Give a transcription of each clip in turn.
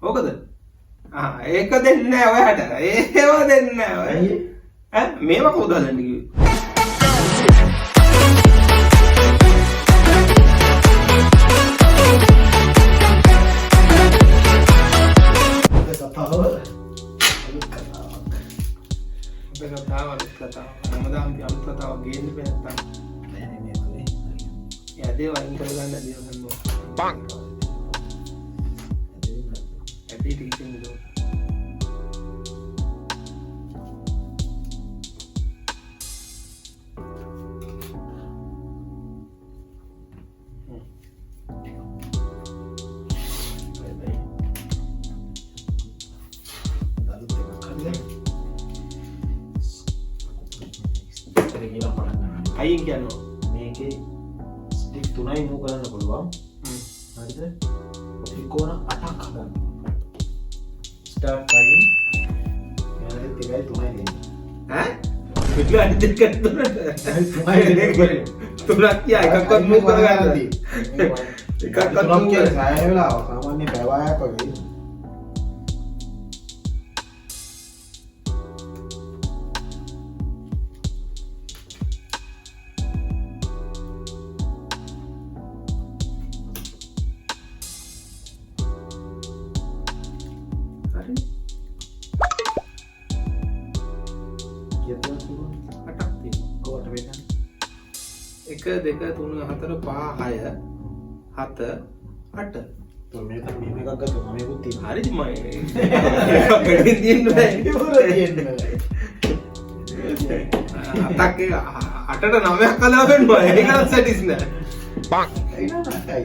ඕකද? ඒක දෙන්නේ නැහැ ඔයාට. ඒව දෙන්නේ නැහැ ඔය. මේවා කවුද හදන්නේ කිව්වේ? කතාව හැමදාම අලුත් කතාවක් ගේන්න බෑ නැත්තම් යදේ වයින් කරගන්න දේවල් හම්බුවා බං ඇටි ටීචින් දෝ අයින් කියනවා මේකේ ස්ටික් 3යි මූව් කරන්න පුළුවන්. හරිද? ත්‍රිකෝණ 8ක් හදන්න. ස්ටාර්ට් ටයිම් යාලේ 3යි දෙන්නේ. පිටු අඩි දෙක තුනට 3යි දෙක තුනක් කිය එකක්වත් මූව් කරගන්න දී. එකක්වත් මූව් කරලා සාය වෙලාව සාමාන්‍ය පැවයක් වගේ. එක දෙක තුන හතර පහ හය හත අට මේ තමයි මේක ගත්තා මම ඒකුත් තියෙනවා හරිද මම ගඩින් දින්නේ අතක් එක අටට 9ක් කලා වෙනවා ඒක සැටිස් නෑ බං ඒක නටයි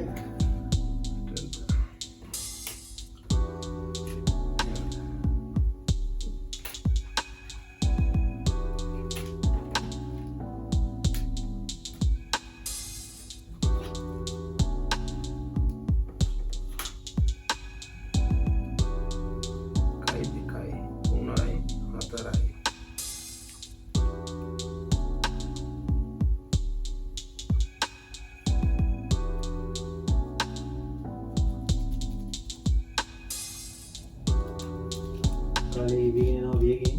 kali bikin no bikin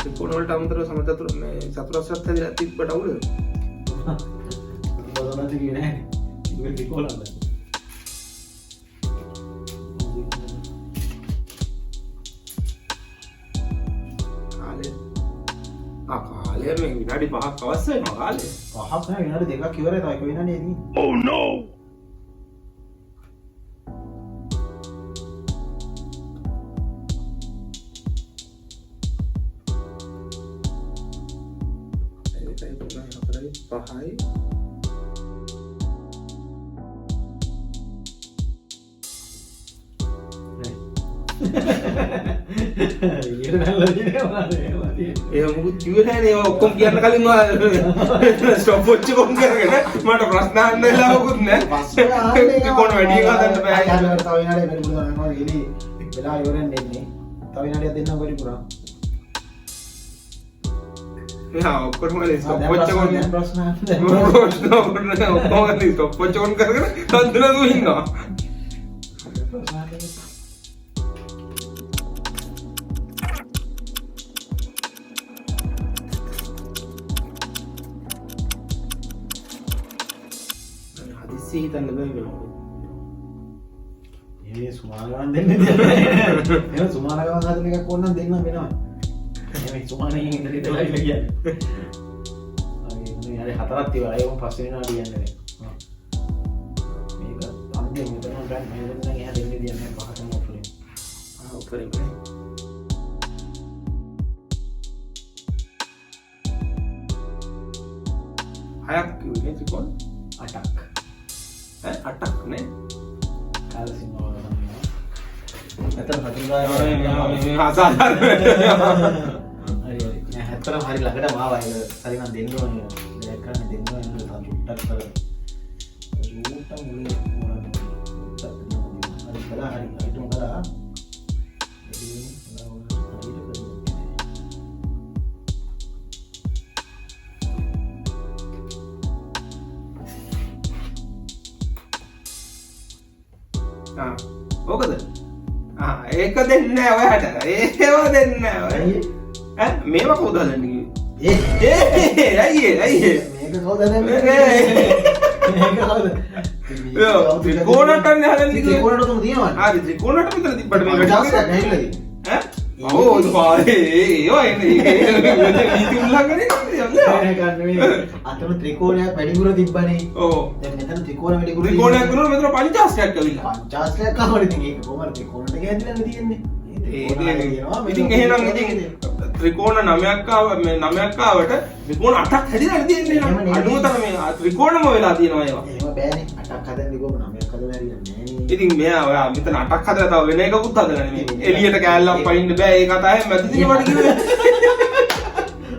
ත්‍රිකෝණ වලට අමතරව සමචතුර මේ චතුරස්‍රත් හැදිලා තිබ්බට අවුලද? බදනත් කියන්නේ නැහැ. ඒක ත්‍රිකෝණ වල. කාලේ මේ විනාඩි 5ක් අවශ්‍ය වෙනවා කාලේ. 5ක් නෑ විනාඩි 2ක් ඉවරයි තව එක විනාඩියක් තියෙන්නේ. Oh no. පහයි ඒ මොකුත් කිව්වේ නැහැ නේ ඔක්කොම කියන්න කලින් ස්ටොප් වොච් එක කොම් කරගෙන මට ප්‍රශ්න අහන්න වෙලාවකුත් නැහැ කොන වැඩි එක හදන්න බෑ තව විනාඩියක් වැඩි පුරා යනවා එලි වෙලා ඉවරෙන් දෙන්නේ තව විනාඩියක් දෙන්නම් වැඩි පුරා ඔක්කොම ස්ටොප් වොච් එක කොම් ප්‍රශ්න අහන්න ඔක්කොම ස්ටොප් වොච් එක කරගෙන තන්දලා දු ඉන්නවා හිතන්න බෑ වෙනවා. මේ සුමාන ගමන් දෙන්නේ නැහැ. එහෙනම් සුමාන ගමන් හදන එකක් ඕන නම් දෙන්න වෙනවා. මේ සුමානෙන් ඉඳලා ඉඳලා කියන්නේ. මේ හරි හතරක් තියලා ඒක පස්සේ වෙනවා කියන්නේ. මේක අන්තිම මෙතන ගන්න මේ දෙන්න නම් එහා දෙන්නේ කියන්නේ පහටම ඔෆරින්. ඔෆරින්. හයක් කිව්වේ ත්‍රිකෝණ 8ක්. 8ක් නේ කාල සීමාව තමයි. නැත්නම් හදිලා මේ අසාධාරණ හරි හරි. නෑ හැතරම හරි ළඟටම ආවා ඒක. හරි මන් දෙන්න ඕනේ. දෙයක් කරන්න දෙන්න ඕනේ නේද? තාම චුට්ටක් කරලා. චුට්ටක් මුලේ මොනවද? හරි කළා හරි. හිටුම් කරා. ඕකද ඒක දෙන්න ඔයාට ඒව දෙන්න මේම කෝදලන්න ඇයි මේක කවුද ත්‍රිකෝණටන්න හදන්නේ ත්‍රිකෝණටම තියෙනවා හරි ත්‍රිකෝණට විතර තිබ්බට මේ පංචාස්ත්‍රයක් ඇහිල්ලද ඔව් ඒවා නීති උල්ලංඝනය අතන ත්‍රිකෝණයක් වැඩිපුර තිබ්බනේ ඔව් දැන් මෙතන ත්‍රිකෝණ වැඩිපුර ත්‍රිකෝණයක් කරනවා මෙතන පංචාස්ත්‍රයක් ඇවිල්ලා පංචාස්ත්‍රයක් ආවද ඉතින් ඒක කොහමද ත්‍රිකෝණට ගෑදිලානේ තියෙන්නේ ඉතින් එහෙනම් ඉතින් ත්‍රිකෝණ 9ක් ආව මේ 9ක් ආවට ත්‍රිකෝණ 8ක් හැදිලා තියෙන්නේ නේද අඩුවතර මේ ත්‍රිකෝණම වෙලා තියෙනවා ඒවා එහෙම බෑනේ 8ක් හදන්නේ කොහොම 9ක් හදලා හරියන්නේ නෑනේ ඉතින් මෙයා ඔයා මෙතන 8ක් හදලා තව වෙන එකකුත් හදලා නෙමෙයි එළියට කෑල්ලක් පයින්න බෑ ඒ කතාවෙන් මැදින් වට කිව්වේ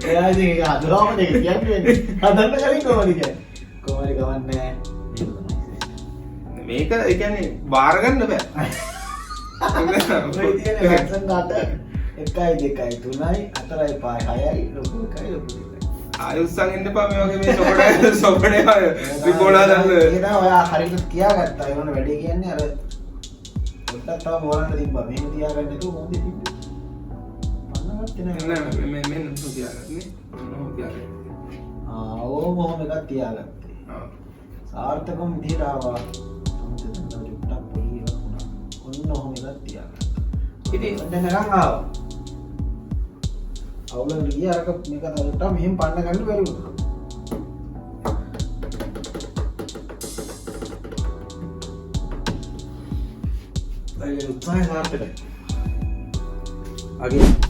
එයා ඉතින් ඒක හදලාම නේ කියන්නේ හදන්න කලින් කොහොමද කියන්නේ කොහොමද ගවන්නේ මේක ඒ කියන්නේ බාර ගන්න බෑ එකයි දෙකයි තුනයි හතරයි පහයි හයයි ලොකු එකයි ලොකු දෙකයි ආයුස්සන් එන්න එපා මේ වගේ මේ සොබඩේ ත්‍රිකෝණ හදන්න ඒක තමයි ඔයා හරියට කියාගත්තා ඒ වුණ වැඩේ කියන්නේ අර පොඩ්ඩක් තව මොරන්න තිබ්බා මෙහෙම තියාගන්න නේද මොකද තිබ්බේ පන්නගත්තේ නෑ නෑ මෙන්න තියාගන්නේ ඕම ඔහොම එකක් තියාගත්තේ සාර්ථකම විදිහට ආවා සම්පූර්ණ චුට්ටක් පොඩි එකක් වුණා ඔන්න ඔහොම එකක් තියාගත්තා ඉතින් දැන් නිකන් ආවා අවුලන් ගියා අරක මේක තවට්ට මෙහෙම පන්න ගන්න බැරි වුණා. අය උත්සාහය සාර්ථකයි. අගේ